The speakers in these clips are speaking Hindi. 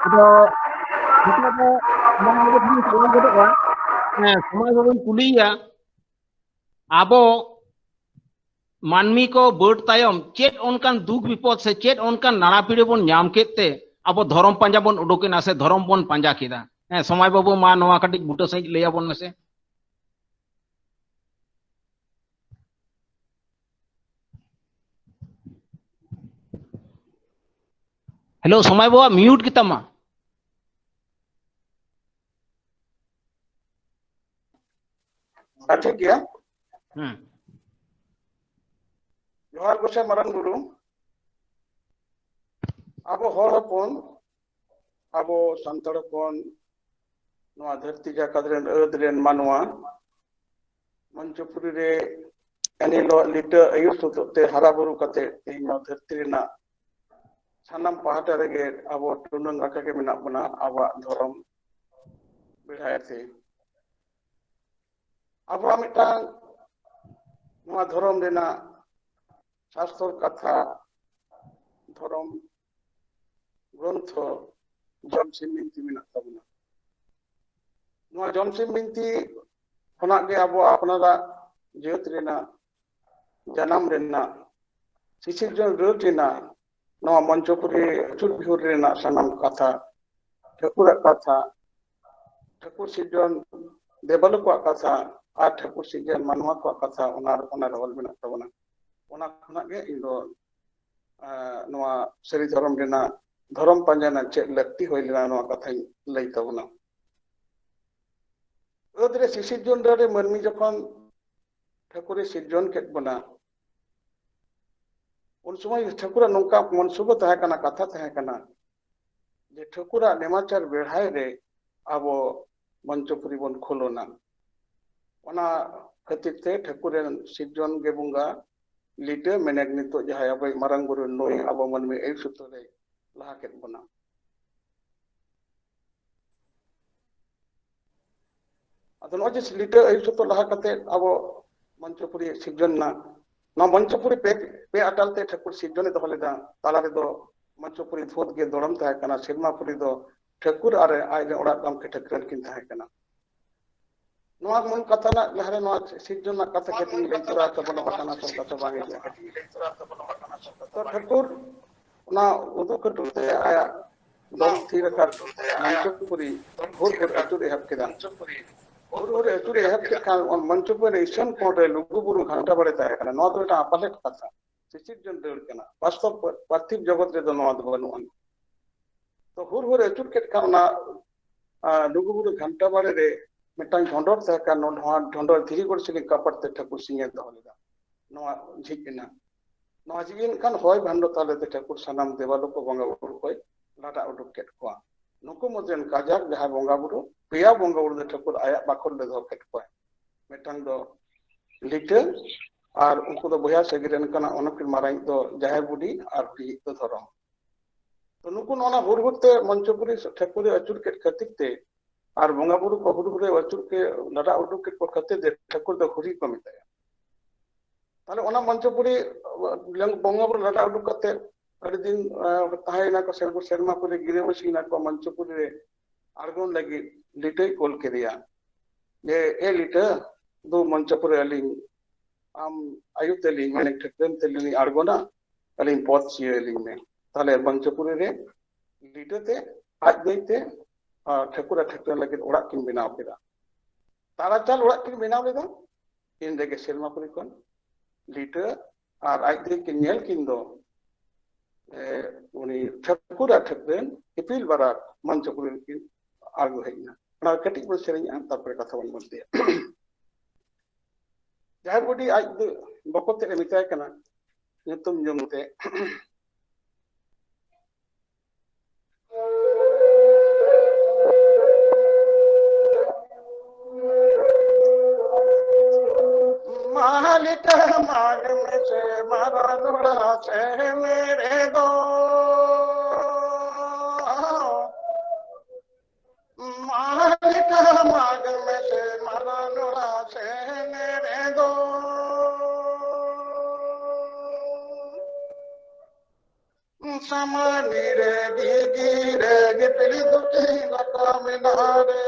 Ada kita ada mana ada punya salam gitu kan? Somai babon kuliya abo मानमी को बर्ड तायम चेत ओनकान दुख विपद से चेत ओनकान नाना पीढ़ी बन नाम केते अब धरम पांजा बन उडोकेना से धरम बन पांजा केदा समय बाबू मा नवा कटिक बुटा सही लैया बन मेसे हेलो समय बाबा म्यूट किता मा ठीक गया जोहार गोसे मरन गुरु अब हर हपन अब संताड़ हपन नवा धरती जाकत रेन अद रेन मानवा मंचपुरी रे एनिलो लिटा आयु सुतते हरा बुरु कते इन धरती रेना सानाम पहाटा रेगे अब टुनन राका के मेना बना अब धरम बेढ़ायते अब मिटांग नवा धरम रेना शास्त्र कथा धरम ग्रंथ जमसिम बिनती मेना तबना नवा जमसिम बिनती खना गे अब अपनारा जेत रेना जन्म रेना शिशिर जन रोज रेना नवा मंचपुरी चुर बिहुर रेना सनाम कथा ठाकुर कथा ठाकुर सिजन देवल को कथा और ठाकुर सिजन मानवा को कथा ओना रोल मेना तबना ओना खना गे इनो नवा सरिधरम रेना धरम पंजाना चे लगती होय लेना नवा कथा लई तबना ओदरे शिशिरजन रे मरमी जखन ठाकुर सिरजन केट बना उन समय ठाकुर नौका मनसुब तहे कना कथा तहे कना जे ठाकुर नेमाचार बेढ़ाय रे अब मंचपुरी बन खोलोना ओना खातिर ते ठाकुर सिरजन गे बुंगा लीडर मेनेग नितो जहाय अब मारंग गुरु नोई अब मनमी ए सुतरे लहा केट बना अदो नोजे लीडर ए सुतो लहा कते अब मंचपुरी सिरजन ना ना मंचपुरी पे अटालते ठाकुर सिरजन दो लेदा ताला रे दो मंचपुरी धोत गे दोड़म तहे कना सिरमापुरी दो ठाकुर आरे आय ओड़ा काम के ठाकुर किन तहे कना नोआ मन कथा ना लहरे नोआ सिरजन ना कथा के तीन लेतरा तबन कथा सब कथा बांगे तो ठाकुर ना उदु कटुते आया दम थी रखा मंचपुरी भोर अचुर एहब केदा और अचुरे हेब के कान on मंचपुर ईशन कोडे लुगु बुरु घंटा बड़े तय कना नोआ तो अपलेट कथा शिशिर जन देड़ कना वास्तव पार्थिव जगत रे दो नोआ दो बनुअन तो हुर अचुर के काना लुगु बुरु घंटा बड़े रे मिटांग ढोंडर तय का नोआ ढोंडर धीरी गोड़ सिलिंग कपट ते ठाकुर सिंगे दो लेदा नोआ झिकना नोआ जिगिन कान होय भांडो ताले ते ठाकुर सनाम देवालो को बंगा बुरु कोय लाटा उडुक केट को नुको मजेन काजाक जहां बंगा बुरु पेया बंगा बुरु ठाकुर आया बाखर ले दो केट को मिटांग दो लिटर और उनको तो बया सगिरन कना ओनकिन माराई दो जाहे बुडी और पी तो धरम तो नुको नोना हुरहुरते मंचपुरी ठाकुर अचुर केट खतिकते और बंगा बुरु को हुरहुरे अचुर के लाटा उडुक केट को खते दे ठाकुर दो हुरी को मिताया ताले ओना मंचपुरी बंगा बुरु लाटा उडुक कते अड़ी दिन ताहेना को सेरमा पुरे गिरे मसीना को मंचपुरी रे आर्गोन लगी लिटे कोल के दिया ये ए लिटे दो मंचपुरी अलिंग आम आयु तेलिंग मैंने ठक्कन तेलिंग आर्गोना अलिंग पौध चिये अलिंग में ताले मंचपुरी रे लिटे ते आज नहीं ते ठक्कुरा ठक्कन लगी उड़ा किन बिना पेरा तारा चाल उड़ा किन बिना लेदा इन देखे सेरमा पुरी कौन लिटे और आज देख के न्याल किन दो उन्हीं ठाकुर ठक्कन इपिल बारा मंचपुरी किन आर्गो है ना ना कटिंग पर सेरिंग आम तापर कथा वन बोलते हैं जहाँ बुढ़ी आज बकोते के मिताय कना ये तुम जमते मालिक माग में से मारा लोड़ा से मेरे दो मालिक माग में से मारा लोड़ा से मेरे दो समानी रे गिगी रे गिपली kaminare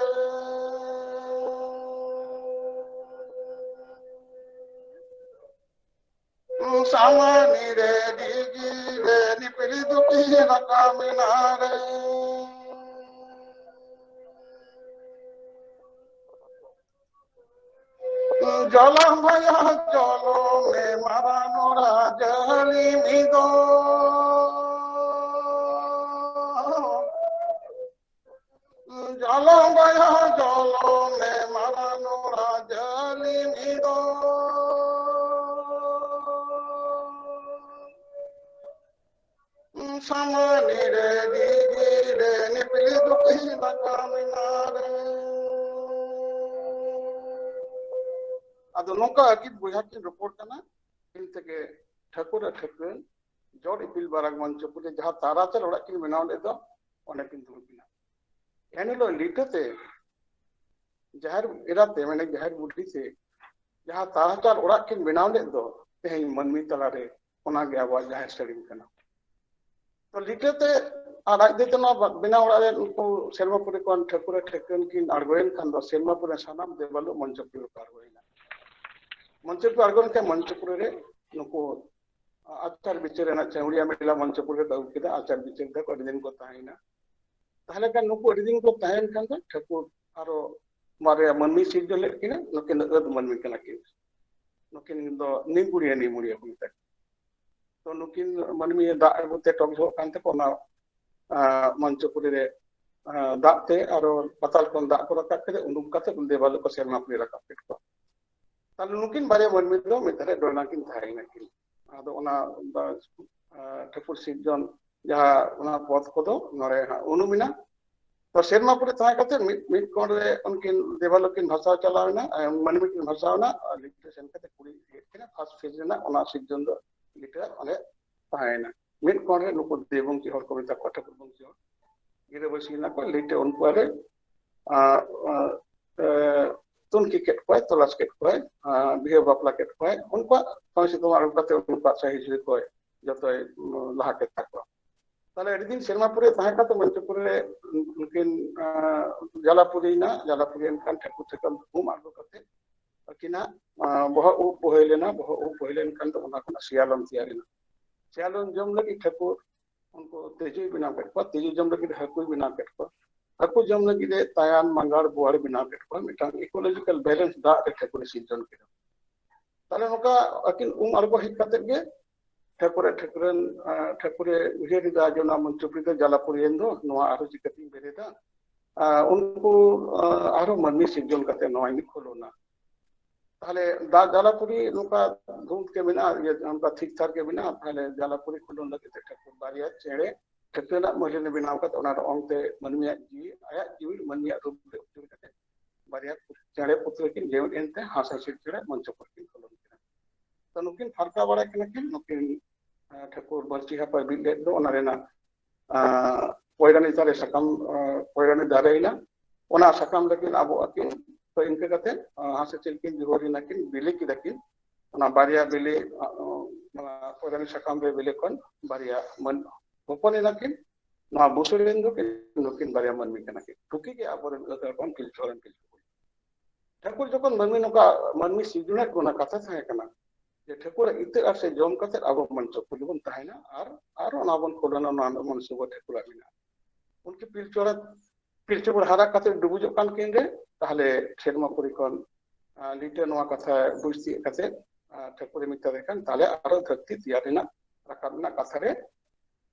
samani re digi re ni pilidu kina kaminare jala maya jalo me maranora jali mido jala maya jalo me maranora jali mido samani re digi re ni pilidu kina kaminare ado nongka akit boyakin report kana in tege Thakur Thakur जोड़ इपिल बाराग मंच पुजे जहां ताराचल ओड़ा किन बनाव ले दो ओने किन दुबिना एनिलो लिटते जहर इराते माने जहर बुद्धि से जहां ताराचल ओड़ा किन बनाव ले दो तेही मनमी तलारे ओना गे आवा जहर स्टडी कना तो लिटते आराग देते ना बनाव ओड़ा उनको सेलमापुरे कोन ठाकुर ठाकुर किन आरगोयन खान दो सेलमापुरे सानाम देवालो मंचपुरे आरगोयना मंचपुरे आरगोन के मंचपुरे रे नुको आचार विचार चौड़िया मेला मंचपुर दऊ के आचार विचार को दिन को ताहिना ताहले का नुको दिन को ताहन खान तो ठाकुर आरो मारे मनमी सिजो ले किना नुकिन अद मनमी कना कि नुकिन दो निमुरिया हुई तो नुकिन मनमी दा बुते टक जो कानते कोना मंचपुर रे दाते आरो पताल कोन दा को रखा के उनुम काते देवाल को सेरमा पुरी रखा को ताले नुकिन बारे मनमी दो मितरे डोना किन ताहिना कि ᱟᱫᱚ ᱚᱱᱟ ᱴᱷᱟᱹᱠᱩᱨ ᱥᱤᱨᱡᱚᱱ ᱡᱟᱦᱟᱸ ᱚᱱᱟ ᱯᱚᱫ ᱠᱚᱫᱚ ᱱᱚᱰᱮ ᱩᱱᱩᱢᱤᱱᱟ ᱛᱚ ᱥᱮᱨᱢᱟ ᱯᱩᱨᱮ ᱛᱟᱦᱮᱸ ᱠᱟᱛᱮ ᱢᱤᱫ ᱠᱚᱬ ᱨᱮ ᱩᱱᱠᱤᱱ ᱫᱮᱵᱟᱞᱳᱠᱤᱱ ᱵᱷᱟᱥᱟᱣ ᱪᱟᱞᱟᱣᱮᱱᱟ ᱢᱟᱹᱱᱢᱤ ᱠᱤᱱ ᱵᱷᱟᱥᱟᱣᱮᱱᱟ ᱞᱤᱴᱟᱹ ᱥᱮᱱ ᱠᱟᱛᱮ ᱠᱩᱲᱤ ᱠᱤᱱ ᱯᱷᱟᱥᱴ ᱯᱷᱮᱡ ᱨᱮᱱᱟᱜ ᱚᱱᱟ ᱥᱤᱨᱡᱚᱱ ᱫᱚ ᱞᱤᱴᱟᱹ ᱚᱸᱰᱮ ᱛᱟᱦᱮᱸᱭᱮᱱᱟ ᱢᱤᱫ ᱠᱚᱬ ᱨᱮ ᱱᱩᱠᱩ ᱫᱮᱵᱚᱝᱠᱤ ᱦᱚᱲ ᱠᱚ ᱢᱮᱛᱟ ᱠᱚᱣᱟ ᱴᱷᱟᱹᱠᱩᱨ ᱵᱚᱝᱥᱤ ᱦᱚᱲ ᱜᱤᱨᱟᱹᱵᱟᱹᱥᱤᱭᱮᱱᱟ ᱠᱚ ᱞᱤᱴᱟᱹ ᱩᱱᱠᱩᱣᱟᱜ ᱨᱮ tunki ket koy tolas ket koy bihe bapla ket koy unko pangsi to aru kate unko sahi jui koy jotoy laha ket takwa tale edin sermapure tahe kate manchapure unkin jalapuri kan Thakur kan um aru kate akina boho bohilen kan to ona kana sialon tiarina sialon jom lagi Thakur unko teju bina ket ko teju jom lagi hakui bina ket ko aku jom lagi de tayan mangar buar bina ket ko mitang ecological balance da Thakur season के ताले नोका अकिन आरगो हित कते गे ठाकुर उहेर दा जोना मंचपुरी दा जलापुरियन दो नोआ आरो जिकति बेरेदा उनको आरो मनमी सिजन कते नोआ नि खोलोना ताले दा जलापुरी नोका धूम के बिना ये उनका ठीक ठाक के बिना ताले जलापुरी खोलोन लगे ठाकुर बारिया चेड़े ठाकुर महिला बनाव कते ओना ओंते मनमिया जी आया जीव मनमिया रूप कते बारिया चेड़े पुत्र किन जेवन एनते हासा सिचड़े मंचपुर किन खोलोन किन तो नुकिन फरका बड़ा किन नुकिन ठाकुर बर्ची हापा बिले दो ओना रेना पोयरानी तारे सकम पोयरानी दारेना ओना सकम लेकिन अब अकिन तो इनके कते हासा चिलकिन जोहरिना किन बिले की दकिन ओना बारिया बिले पोयरानी सकम रे बिले कोन बारिया मन होपनेना किन ना बुसुरेन दो नुकिन बारिया मन मिकना किन टुकी के अब अगर कोन किल छोरन किल ठाकुर जखन मनमी नोका मनमी सिजुना कोना कथा थाहे कना जे ठाकुर इते आसे जम कते अब मंचपुर बन ताहेना आर ओना बन खोलना ना मनसुब ठाकुर बिना उनके पिलचोर हारा कते डुबुजो कान किन रे ताहले सेरमापुरी कोन लिटे नोआ कथा बुझती कते ठाकुर मिता देखन ताले आरो धरती तियारिना रकाबना कथा रे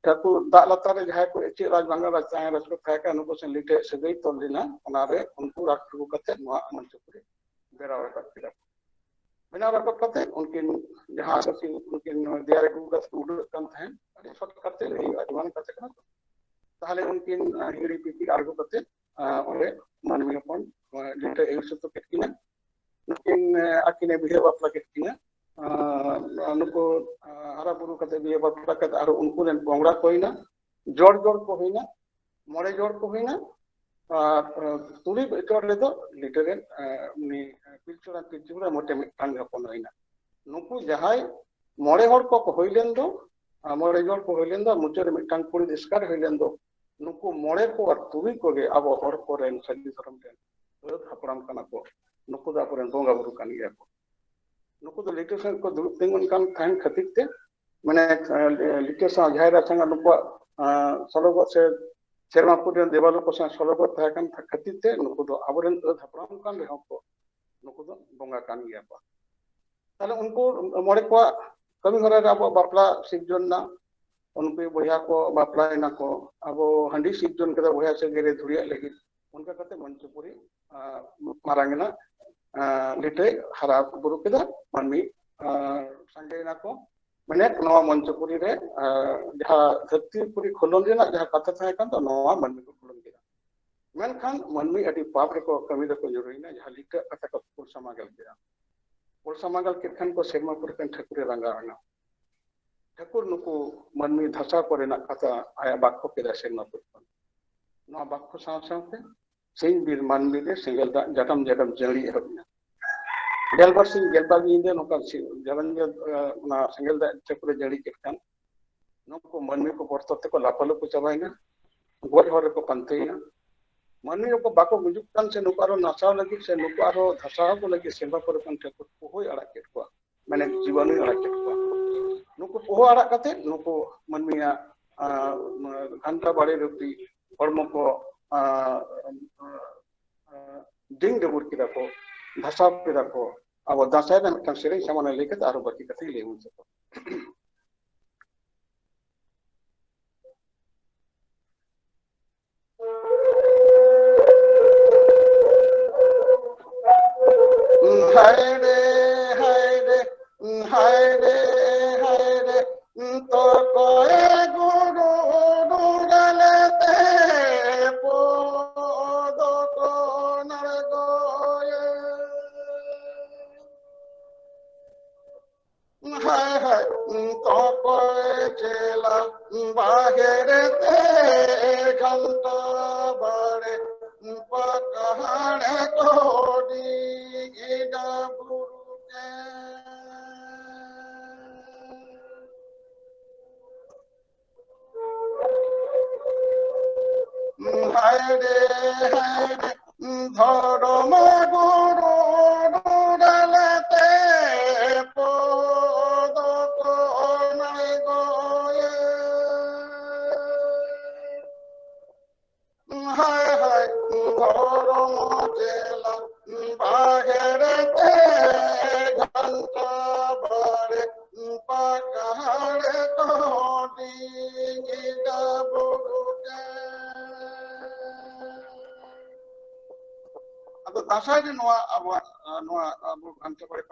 ठाकुर दा लता रे जहां को एचे राज बांगा राज ताहे रसको थाहे का नुको से लिटे सगई तोलिना ओना रे उनको राखु कते नोआ मंचपुरी बेराव रखा बनाव रखा कते उनकिन जहां कति उनकिन दियारे को गस उड़ कन थे अरे फट करते रही अजमान कते कना ताहले उनकिन हिड़ी पीपी आरगो कते ओरे मानवी अपन लिटे एसो तो केटकिना उनकिन आकिने बिहे बापला केटकिना नुको हरा बुरु कते बिहे बापला कते आरो उनको ने बोंगड़ा कोइना जोड़ को होइना मोड़े जोड़ को होइना तुरी जोड़ ले दो लिटरे नि पिलचुरा मोटे मिटांग हपन होइना नुको जहाय मोड़े हर को होइलेन दो मोड़े जोड़ को होइलेन दो मुचरे मिटांग पुरी डिस्कार होइलेन दो नुकु मोड़े को और तुवी को गे अब और को रेन सजी धर्म रेन बहुत हपराम कना को नुकु दा को रेन बोंगा बुरु कान गया को नुकु तो लिटे संग को दुरुप तिंगन कान थाइन खतिक ते माने लिटे सा झायरा संग नुकु सलोगो से सेरमापुर रेन देवालो को संग सलोगो था कान खतिक ते नुकु दो अब रेन हपराम कान रेहो को नुकु दो बोंगा कान गया को ताले उनको मोड़े को कमी हरा अब बापला सिजन ना उनको बया को बापला ना को अब हंडी सिजन के बया से गेरे धुरिया लगी उनका करते मंचपुरी मारांगना लिटे हरा बुरु के मनमी संजय ना को मैंने नवा मंचपुरी रे जहाँ धरतीपुरी खोलन रे ना जहाँ कथा था kan तो नवा मनमी को खोलन के मेनखान मनमी अति पाप रे को कमी रे को जरूरी ना जहाँ लिटे कथा को पुर समागल के पुर समागल के खान को सेरमापुर कन ठाकुर रंगा ना ठाकुर नुकु मनमी धसा को रेना कथा आया बाक्को के सेरमापुर नवा बाक्को साव सावते सिंह बीर मनमी रे सिंगल जटम जटम जड़ी हबना गेलबार सिंह गेलबार इंदे नोका जलन ना सिंगल ठाकुर जड़ी के खान नुकु मनमी को परतते को लापलो को चबाइना गोर हर को पंतेना मनमी को बाको गुजुक कान से नुकारो नासाव लगी से नुकारो धसाव को लगी सेरमापुर कन ठाकुर पोहोय अड़ा के को माने जीवन अड़ा के को नुकु पोहो अड़ा कते नुकु मनमिया घंटा बाड़े रुपी हड़मो को डिंग देबुर किदा को धसाव किदा को अब दसाय ना मिटन सेरे सामाने लेके आरो बाकी कते ले उन सको हाय रे तो कोए गुरु डुडलते पोदो को नरगोये हाय तो कोए चेला बाहर ते घंटा बड़े पकहाने कोडी गिदा बुरु के हाय रे धर्म गुरु डुडलते पोद को नय गोये हाय धर्म चेला बाहर ते घंटा बड़े पकहाड़ कोडी गिदा बुरु के अब दासाय रे नोआ अब घंटा पड़े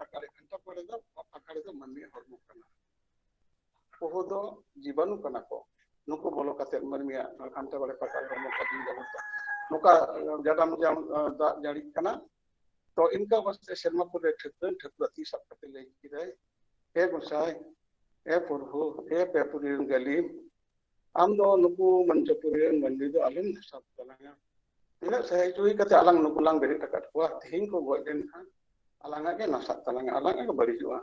दो मनमी हरमो कना पोहो दो जीवाणु कना को नुको बोलो कते मनमिया घंटा पड़े पकारे हरमो कदी जाबता नुका जडम जाम दा जाड़ी कना तो इनका वास्ते सेरमापुर रे ठकुरती सब कते ले किदाय हे गोसाय हे प्रभु हे पेपुरी गली आम दो नुको मंचपुरी मंदिर दो आलम सब तलांगा तिना सहे चुई कते आलांग नुकुलांग बेरि टकट को थिंग को गोden खान आलांगा के नसात तलांगा आलांगा के बड़ी जुआ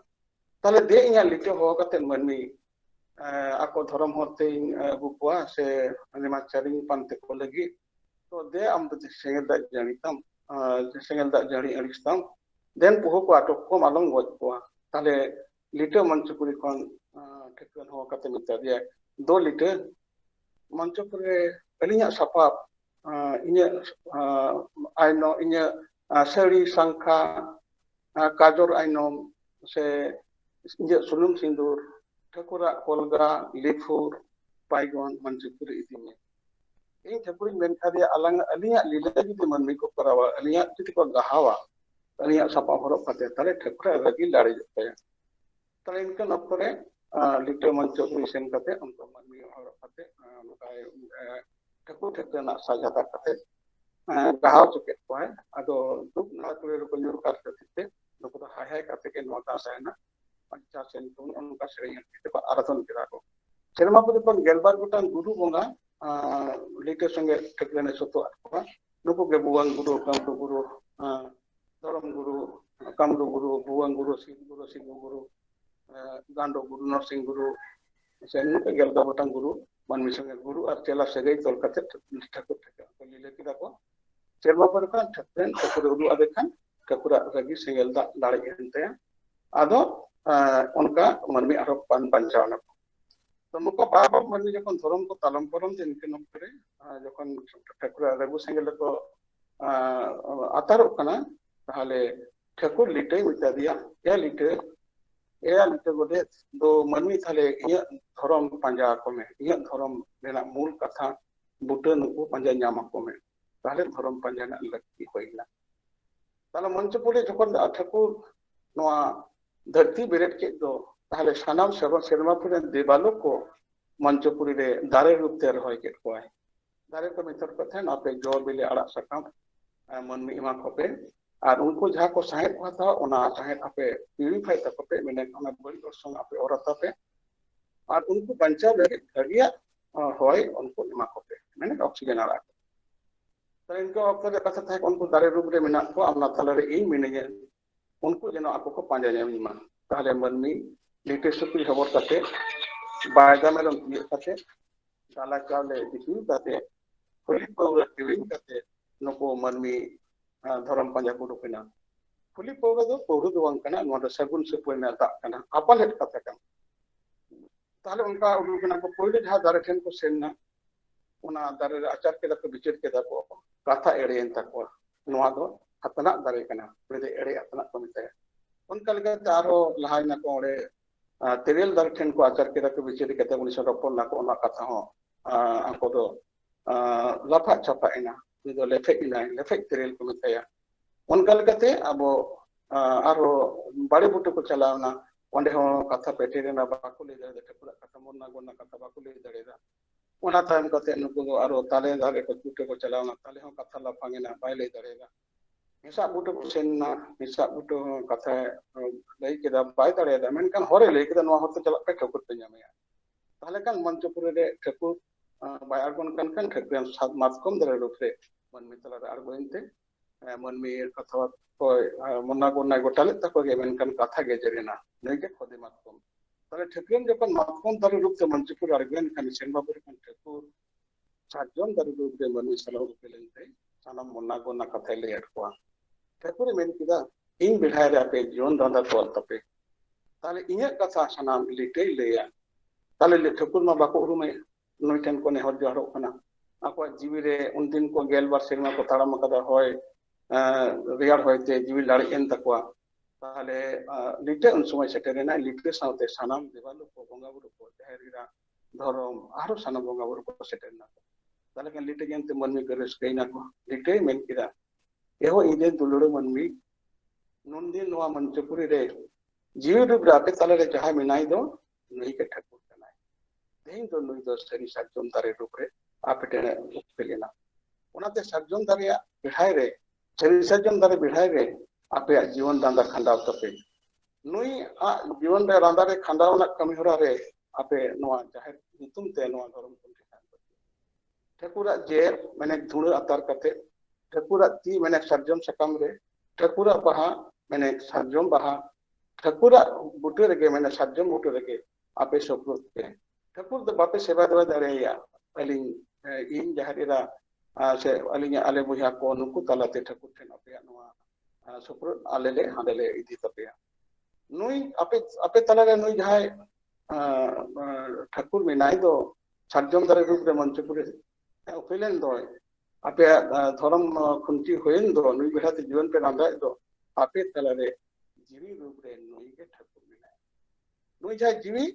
ताले दे इया लिटे हो कते मनमी ako धर्म होते गुपुआ से अनिमा चारिंग पांते को लगी तो दे आम तो सेंगल दा जानितम सेंगल दा जानी अरिस्तम देन पोहो को आटो को मालंग गोज को ताले लिटे मंचपुरी कोन ठेकन हो कते मिता दिया 2 लीटर मंचपुरी अलिया Sapa इnya aino inya sari sangka kajor ainom se inya sunum sindur ठाकुरा कोलगा लेफुर पाइगोन मंचपुरी इतिने इन ठाकुरी मेनखा दिया अलंग अलिया लीला जुदी मनमी को करावा अलिया जुदी को गहावा अलिया सपा हरो कते ताले ठाकुरा रगी लाड़ी जते ताले इनका नपरे लिटे मंचपुरी सेन कते उनको मनमी हरो कते नकाय ठाकुर ना साजाता कते गहाव चुके को है अदो दुख ना करे को न्यूर कर कते नको तो हाय हाय कते के नोटा सायना पंचा सेंटून उनका श्रेय को आराधन किया को सेरमापुरी पन गेलबार गुटान गुरु बोंगा लिटे संगे ठकलेने सोतो को नुको के बुवांग गुरु कामरो गुरु धरम गुरु कामरो गुरु बुवांग गुरु सिंह गुरु गांडो गुरु नरसिंह गुरु सेन के गेलबार गुटान गुरु मानवी संगे गुरु और चेला सगई तोल कते ठाकुर ठाकुर लीले किदा को सेरमा पर खान ठाकुर उदु आदे खान ठाकुर रगी सेंगेल दा दाड़े एनते आदो उनका मानवी आरो पंचावना तो मुको बाबा मानवी जखन धर्म को तालम परम दिन के नोकरे जखन ठाकुर रगु सेंगेल को आतारो कना ताहले ठाकुर लिटे मिता दिया या लिटे गोदे दो मानवी थाले इया धर्म पंजा को में इया धर्म रेना मूल कथा बुटे नुको पंजा ᱧᱟᱢ को में ताहले धर्म पंजा ना लक्की होइना ताला मंचपुरी जखन ठाकुर नोआ धरती बेरेट के दो ताहले सानाम सेरमापुरी देवालो को मंचपुरी रे दारे रूप ते रहोय के कोय दारे को मितर कथे आपे जो बिले आड़ा सकाम मनमी इमा कोपे और उनको जहाँ को साहेब हुआ था उना साहेब आपे प्यूरिफाई तक पे मैंने उना बड़ी वर्षों आपे औरत पे और उनको बंचा लगे घड़िया होय उनको इमा को पे मैंने ऑक्सीजन आ रहा तो इनको ऑक्सीजन कथा था उनको दारे रूप रे मिना को अपना तलरे इन मिने उनको जनो आपको को पांजा जामी मा ताले मनमी लिटरेचर की खबर करते बायदा में ये करते साला चावले दिखी करते पुलिस को एक्टिविटी करते नको मनमी धर्म पंजा को रुकना पुली पौरा दो वांग कना नोडा सगुन से पोइना ता कना अपल हेट कथा कन ताले उनका उरुकना को पहिले जहा दारे ठेन को सेनना उना दारे आचार के दको बिचेट के दको कथा एड़े एन तको नोआ दो हतना दारे कना पहिले एड़े हतना को मिते उनका लगे तारो लहाइना को ओड़े तेरेल दारे ठेन को आचार के दको बिचेट के दको 1956 ना को उना कथा हो आको दो लफा छपा इना दो लेफेक तेरेल को मिताया उनका लगते अब आरो बड़े बुटे को चलावना ओंडे हो कथा पेटेरे ना बाको ले दे ठाकुर कथा मोना गोना कथा बाको ले दरेदा ओना टाइम कते नुको आरो ताले दारे को बुटे को चलावना ताले हो कथा लाफांगेना बाय ले दरेदा हिसाब बुटे को सेनना हिसाब बुटे कथा लई केदा बाय दरेदा मेनकान होरे लई केदा नो होते चला पे ठाकुर पे ᱧᱟᱢᱮᱭᱟ ताले कान मंचपुरे रे ठाकुर बाय आगोन कान ठाकुर सात मातकम दरे रुपरे मनमी तला आगोइनते मनमी कथा को मना गोना गोटाले तको गे मेनकान कथा गे जरेना नैके खोदे मातकम ताले ठाकुर जखन मातकम दरे रूप से मंचपुर आगोइन कान सेनबापुर कान ठाकुर सातजन दरे रूप से मनमी सलाव पेलेनते सानाम मना गोना कथा ले अटकोआ ठाकुर मेन किदा इन बिढ़ाय रे आपे जीवन दादा तोल तपे ताले इnya कथा सानाम लिटे लेया ताले ठाकुर मा बाको उरुमे नोइटन को नेहर जहरो कना आपा जीवी रे उन दिन को गेलबार सेरमा को ताड़ाम कदा होय रेयार होयते जीवी लाड़ी एन तकवा ताले लिटे उन समय सेटेरेना लिटे साउते सानाम देवालो को बंगा बुरु को जहरीरा धरम आरो सानाम बंगा बुरु को सेटेरना ताले kan लिटे जनते मनमी गरस कइना को लिटे मेन किदा एहो इदे दुलुड़ो मनमी नोंदे नोआ मंचपुरी रे जीवी रूप राते ताले रे जहा मिनाई दो नई के ठाकुर कनाय देइन दो नई दो सरी साजम तारे रूप रे आपेटेने उपेलेना ओनाते साजम दारिया बिहाय रे सरी साजम दारे बिहाय रे आपे जीवन दांदा खंडाव तपे नुई जीवन रे रांदा रे खंडावना कमी होरा रे आपे नोआ जाहेर नितुम ते नोआ धर्म को ठाकुरा जे मैंने धुड़ अतार कते ठाकुरा ती मैंने साजम सकम रे ठाकुरा बहा मैंने साजम बहा ठाकुरा बुटे रे मैंने साजम बुटे रे आपे सपुर के ठाकुर द बापे सेवा देवा दारेया अली इन जहरीरा से अली आले बुझा को नुकु तलाते ठाकुर ठेन आपे नोआ सपुर आलेले हालेले इदी तपे नुई आपे तलारे नुई जहाय ठाकुर मिनाई दो साजम दारे रूप रे मंचपुरे उपेलेन दो आपे धर्म खुंटी होयन दो नुई बिहाते जीवन पे रांदा दो आपे तलारे जीवी रूप रे नुई के ठाकुर मिनाई नुई जहाय जीवी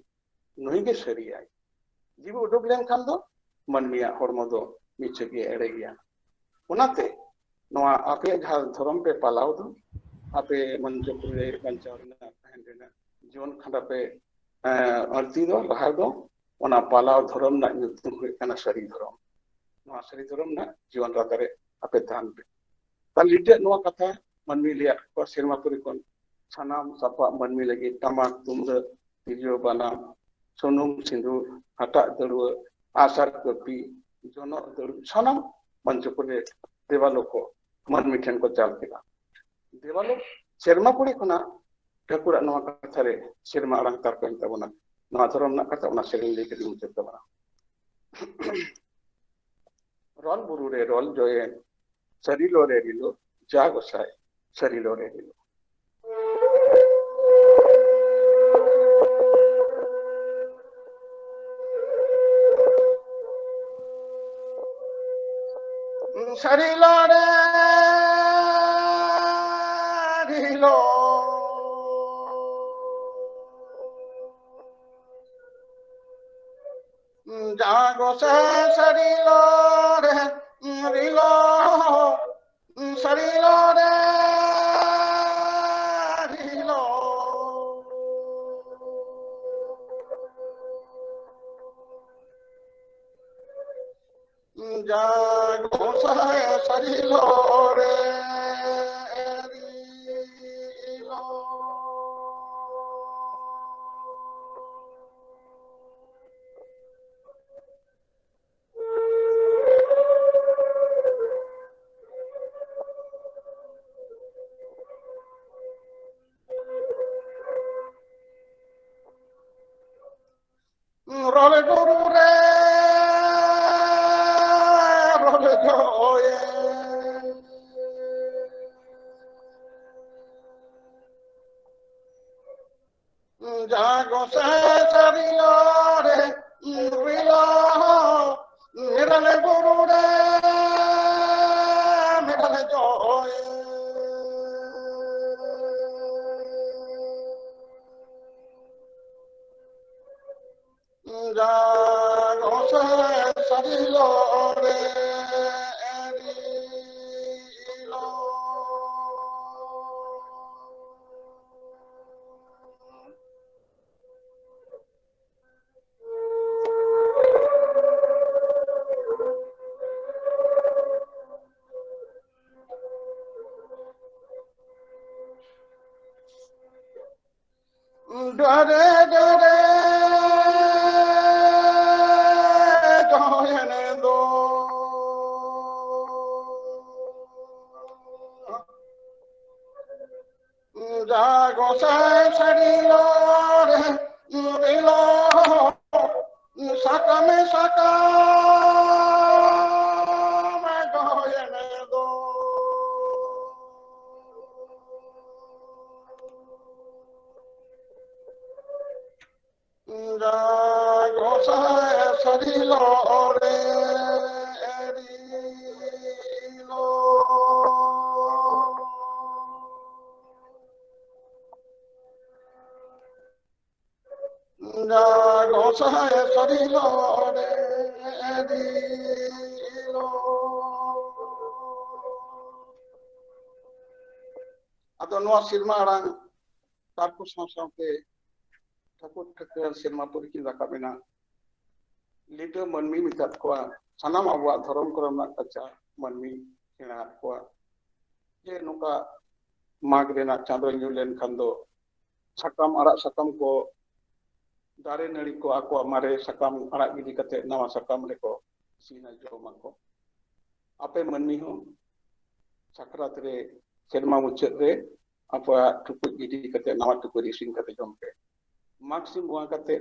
नुई के सरिया जीवी उडुक लेन खान दो मनमिया हरमो दो मिचे के एड़े गया उनाते नोआ आपे जहा धर्म पे पालाव दो आपे मंचपुर रे बंचाव रेना तहन रेना जीवन खंडा पे अर्ती दो लहा दो ओना पालाव धर्म ना nyutum हुए kana सरी धर्म नोआ सरी धर्म ना जीवन रादारे आपे दान पे तालिटे नोआ कथा मनमी लिया को सेरमापुरी कोन सानाम सापा मनमी लगी तमाक तुमद तिरियो बाना सोनुम सिंदूर हटा दड़ुआ आसार कपी जोनो दड़ु सानाम मंचपुर रे देवालो को मनमी ठेन को चाल केला देवालो सेरमापुरी कोना ठाकुर नोआ कथा रे सेरमा आरांग तार पेन तबना नोआ धर्म ना कथा ओना सेरिन ले के मुचे तबना Rol buru re rol joye sarilo re rilo jagosai sarilo re rilo. Sarilo re rilo jagosai sarilo re rilo sarilo re rilo jagosai sarilo re rilo role guru re role joye jagosai sarilo re rilo mirale guru re mirale joye jagosai sarilo re rilo dare dare joyane do jagosai sarilo re rilo sakame sakame joyane do jagosai sarilo re rilo jagosai sarilo re rilo ado noa sirma arang tarku saw-sawte Thakur Thakur सेरमा परिकी राकाबेना लीडर मनमी मितात कोआ सानाम आबुआ धरम करम कच्चा मनमी सेना कोआ जे नुका माग रेना चांदो न्यू लेन खान दो sakam arak sakam ko dare nari ko ako mare sakam arak gidi kate nawa sakam reko sina joma ko ape manmi ho sakrat re serma mucet re apa tukut gidi kate nawa tukut ising kate jompe maxim buang kate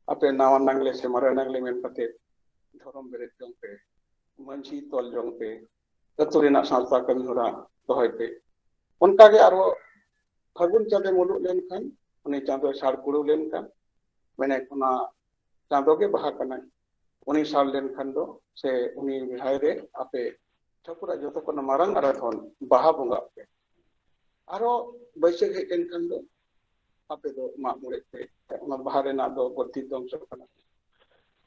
ape nawa nangle se mare nangle men kate dharam beret jompe manchi tol jompe taturina sansta kami hora dohoy pe onka ge aro fagun chade muluk len kan uni chando sar kuru len kan mene kuna chando ge baha kana uni sal len kan do se uni bihai re ape Thakur जो को मारंग आराधन बाहा बंगा पे आरो बैसे हेन खान दो आपे दो मा मुरे पे ओना बाहा रेना दो गति दम सब kana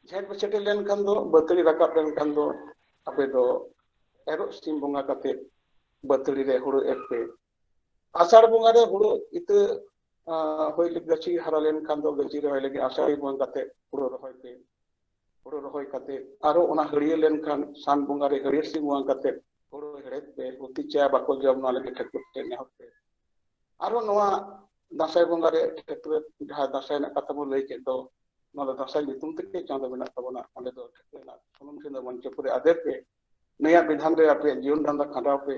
झेट बचेटे लेन खान दो बतरी राकाब लेन खान दो आपे दो एरो स्टीम बंगा कते बतरी रे हुड़ो एपे आषाढ़ बंगा रे हुड़ो इत होय लि गची हरा लेन खान दो गची रे होय लगी आषाढ़ी बंगा कते हुड़ो रहोय पे हुड़ो रहोय कते आरो ओना हरियर लेन खान सान बंगा रे हरियर सिंह बंगा कते हुड़ो हेड़ेत पे उती चा बाको जम ना लगे ठाकुर ते नेहर पे आरो नोआ दासाय बंगा रे ठाकुर जहा दासाय ना कथा बो लई के दो नोला दासाय नितुम ते चांदो बना तबना ओले दो ठाकुर ना सुनुम सिंह मंच पुरे आदे पे नया विधान रे आपे जीवन धंधा खंडाव पे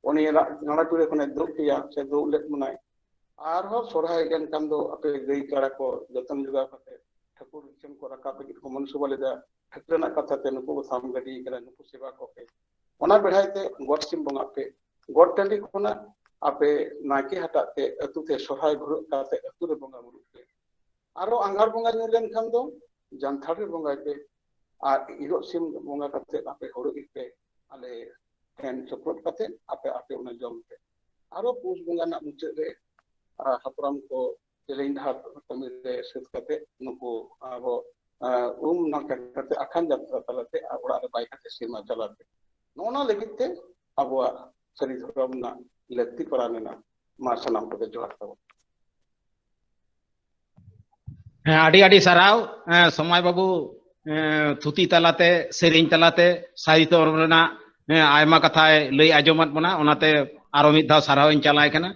ओनी नाना टुरे खने दो किया से दो लेत मनाय आरो सोरहाय गेन कान दो आपे गई काड़ा को जतन जुगा कते ठाकुर चम को रका पे को मनसुबा लेदा ठकरना कथा ते नुकु साम गडी करा नुकु सेवा को पे ओना बेढ़ाइते गोट सिम बंगा पे गोट टंडी खोना आपे नाके हटाते अतु ते सोहाय गुरु काते अतु रे बंगा गुरु पे आरो अंगार बंगा नुलेन खान दो जानथार रे बंगा पे आ इरो सिम बंगा काते आपे होरो इपे आले एन सपोर्ट काते आपे आपे उना जम पे आरो पुस बंगा ना मुचे रे हापराम को तेलेन हात कमी रे सेत काते नुकु आबो ना काते अखान जात्रा तलाते ओड़ा रे बाय काते सीमा चलाते नोना लगिते अबवा सरिधरम ना लक्ति परानेना मा सनाम को जोहार तब आडी आडी सराव समय बाबू थुती तलाते सेरिंग तलाते साहित्य रना आयमा कथा लई आजमत बना ओनाते आरो मिद धाव सराव इन चलाय कना